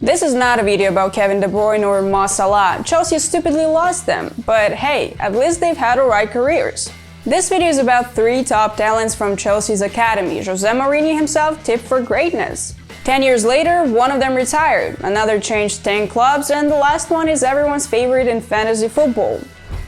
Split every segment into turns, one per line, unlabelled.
This is not a video about Kevin de Bruyne or Mo Salah. Chelsea stupidly lost them, but hey, at least they've had alright careers. This video is about 3 top talents from Chelsea's academy. Jose Mourinho himself tipped for greatness. 10 years later, one of them retired, another changed 10 clubs, and the last one is everyone's favorite in fantasy football.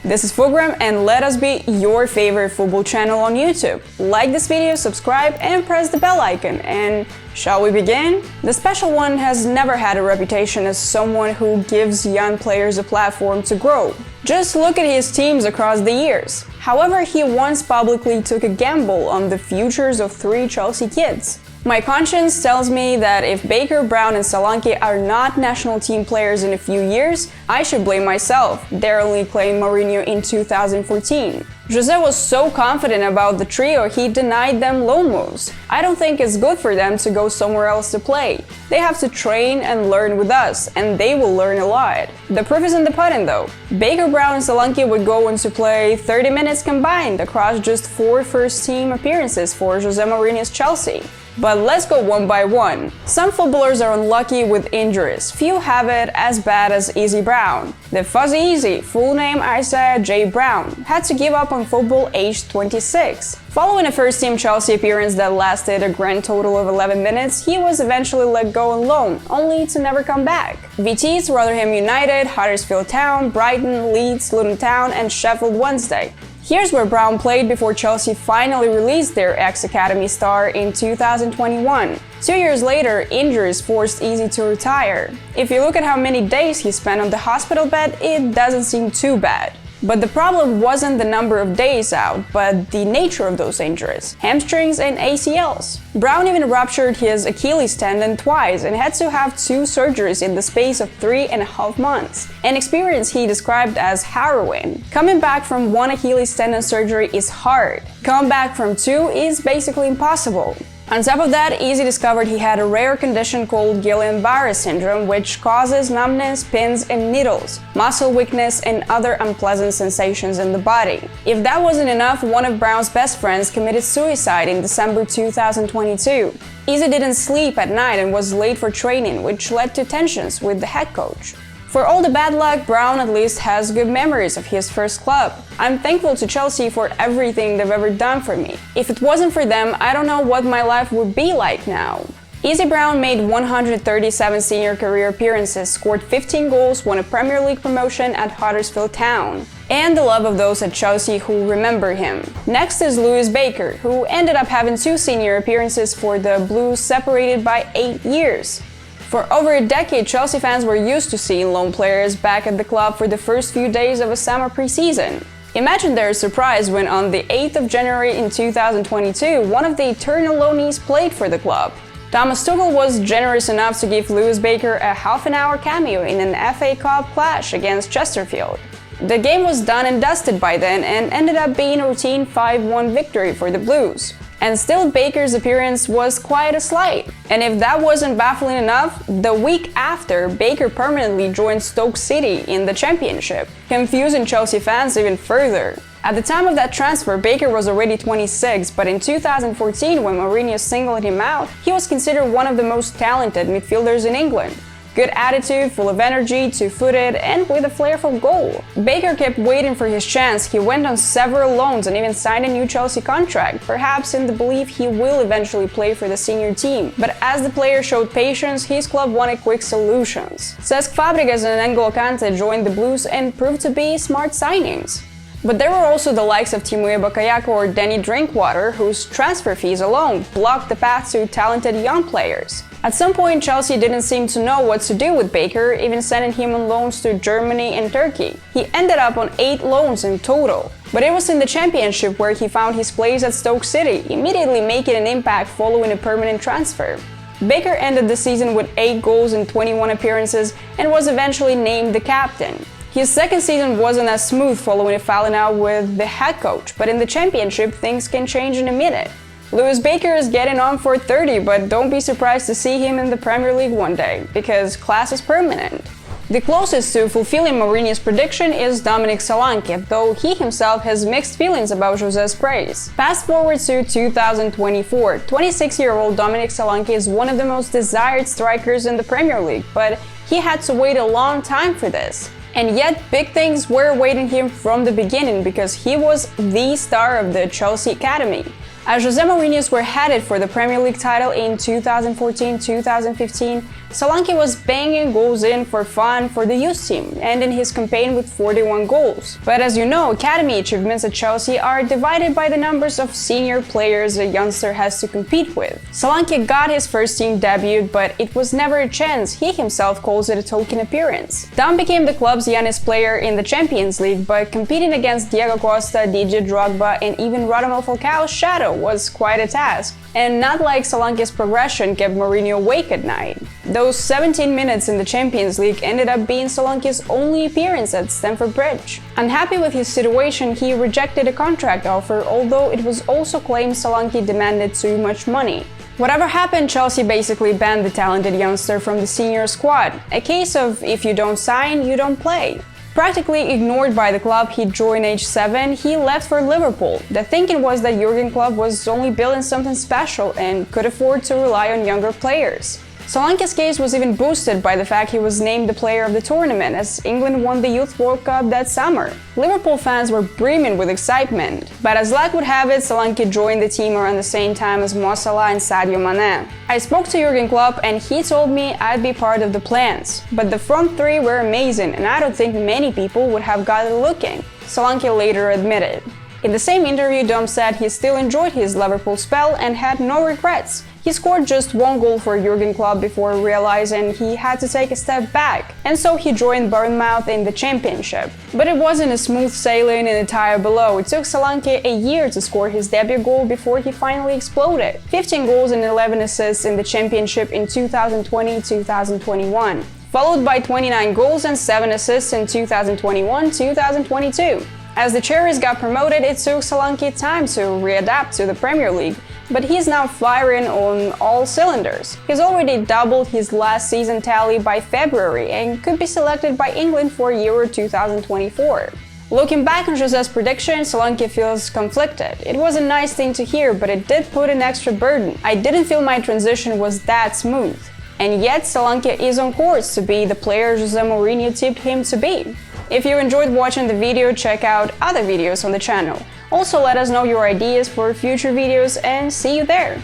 This is FOOTGRAM, and let us be your favorite football channel on YouTube. Like this video, subscribe, and press the bell icon. And shall we begin? The special one has never had a reputation as someone who gives young players a platform to grow. Just look at his teams across the years. However, he once publicly took a gamble on the futures of 3 Chelsea kids. My conscience tells me that if Baker, Brown, and Solanke are not national team players in a few years, I should blame myself, daringly claimed Mourinho in 2014. Jose was so confident about the trio, he denied them loan moves. I don't think it's good for them to go somewhere else to play. They have to train and learn with us, and they will learn a lot. The proof is in the pudding though. Baker, Brown, and Solanke would go on to play 30 minutes combined across just 4 first-team appearances for Jose Mourinho's Chelsea. But let's go one by one. Some footballers are unlucky with injuries. Few have it as bad as Izzy Brown. The Fuzzy Izzy, full name Isaiah J. Brown, had to give up on football aged 26. Following a first-team Chelsea appearance that lasted a grand total of 11 minutes, he was eventually let go on loan, only to never come back. VT's Rotherham United, Huddersfield Town, Brighton, Leeds, Luton Town, and Sheffield Wednesday. Here's where Brown played before Chelsea finally released their ex-academy star in 2021. 2 years later, injuries forced Izzy to retire. If you look at how many days he spent on the hospital bed, it doesn't seem too bad. But the problem wasn't the number of days out, but the nature of those injuries: hamstrings and ACLs. Brown even ruptured his Achilles tendon twice and had to have 2 surgeries in the space of 3.5 months, an experience he described as harrowing. Coming back from 1 Achilles tendon surgery is hard. Coming back from 2 is basically impossible. On top of that, Izzy discovered he had a rare condition called Guillain-Barré syndrome, which causes numbness, pins and needles, muscle weakness, and other unpleasant sensations in the body. If that wasn't enough, one of Brown's best friends committed suicide in December 2022. Izzy didn't sleep at night and was late for training, which led to tensions with the head coach. For all the bad luck, Brown at least has good memories of his first club. I'm thankful to Chelsea for everything they've ever done for me. If it wasn't for them, I don't know what my life would be like now. Izzy Brown made 137 senior career appearances, scored 15 goals, won a Premier League promotion at Huddersfield Town, and the love of those at Chelsea who remember him. Next is Lewis Baker, who ended up having 2 senior appearances for the Blues, separated by 8 years. For over a decade, Chelsea fans were used to seeing loan players back at the club for the first few days of a summer preseason. Imagine their surprise when on the 8th of January in 2022, one of the eternal loanees played for the club. Thomas Tuchel was generous enough to give Lewis Baker a half-an-hour cameo in an FA Cup clash against Chesterfield. The game was done and dusted by then and ended up being a routine 5-1 victory for the Blues. And still, Baker's appearance was quite a slight. And if that wasn't baffling enough, the week after, Baker permanently joined Stoke City in the Championship, confusing Chelsea fans even further. At the time of that transfer, Baker was already 26, but in 2014, when Mourinho singled him out, he was considered one of the most talented midfielders in England. Good attitude, full of energy, 2-footed, and with a flair for goal. Baker kept waiting for his chance. He went on several loans and even signed a new Chelsea contract, perhaps in the belief he will eventually play for the senior team. But as the player showed patience, his club wanted quick solutions. Cesc Fabregas and N'Golo Kante joined the Blues and proved to be smart signings. But there were also the likes of Timur Bakayoko or Danny Drinkwater, whose transfer fees alone blocked the path to talented young players. At some point, Chelsea didn't seem to know what to do with Baker, even sending him on loans to Germany and Turkey. He ended up on 8 loans in total. But it was in the Championship where he found his place at Stoke City, immediately making an impact following a permanent transfer. Baker ended the season with 8 goals in 21 appearances and was eventually named the captain. His second season wasn't as smooth following a falling out with the head coach, but in the Championship things can change in a minute. Lewis Baker is getting on for 30, but don't be surprised to see him in the Premier League one day, because class is permanent. The closest to fulfilling Mourinho's prediction is Dominik Solanke, though he himself has mixed feelings about Jose's praise. Fast forward to 2024, 26-year-old Dominik Solanke is one of the most desired strikers in the Premier League, but he had to wait a long time for this. And yet, big things were awaiting him from the beginning because he was the star of the Chelsea Academy. As Jose Mourinho's were headed for the Premier League title in 2014-2015, Solanke was banging goals in for fun for the youth team, ending his campaign with 41 goals. But as you know, academy achievements at Chelsea are divided by the numbers of senior players a youngster has to compete with. Solanke got his first team debut, but it was never a chance. He himself calls it a token appearance. Dom became the club's youngest player in the Champions League, but competing against Diego Costa, Didier Drogba, and even Radamel Falcao's shadow was quite a task. And not like Solanke's progression kept Mourinho awake at night. Those 17 minutes in the Champions League ended up being Solanke's only appearance at Stamford Bridge. Unhappy with his situation, he rejected a contract offer, although it was also claimed Solanke demanded too much money. Whatever happened, Chelsea basically banned the talented youngster from the senior squad, a case of if you don't sign, you don't play. Practically ignored by the club he joined age 7, he left for Liverpool. The thinking was that Jurgen Klopp was only building something special and could afford to rely on younger players. Solanke's case was even boosted by the fact he was named the player of the tournament as England won the Youth World Cup that summer. Liverpool fans were brimming with excitement, but as luck would have it, Solanke joined the team around the same time as Mo Salah and Sadio Mane. I spoke to Jurgen Klopp and he told me I'd be part of the plans, but the front three were amazing and I don't think many people would have got it looking, Solanke later admitted. In the same interview, Dom said he still enjoyed his Liverpool spell and had no regrets. He scored just one goal for Jurgen Klopp before realizing he had to take a step back, and so he joined Bournemouth in the Championship. But it wasn't a smooth sailing in the tier below. It took Solanke a year to score his debut goal before he finally exploded. 15 goals and 11 assists in the Championship in 2020-2021, followed by 29 goals and 7 assists in 2021-2022. As the Cherries got promoted, it took Solanke time to readapt to the Premier League, but he's now firing on all cylinders. He's already doubled his last season tally by February and could be selected by England for Euro 2024. Looking back on Jose's prediction, Solanke feels conflicted. It was a nice thing to hear, but it did put an extra burden. I didn't feel my transition was that smooth. And yet, Solanke is on course to be the player Jose Mourinho tipped him to be. If you enjoyed watching the video, check out other videos on the channel. Also, let us know your ideas for future videos and see you there!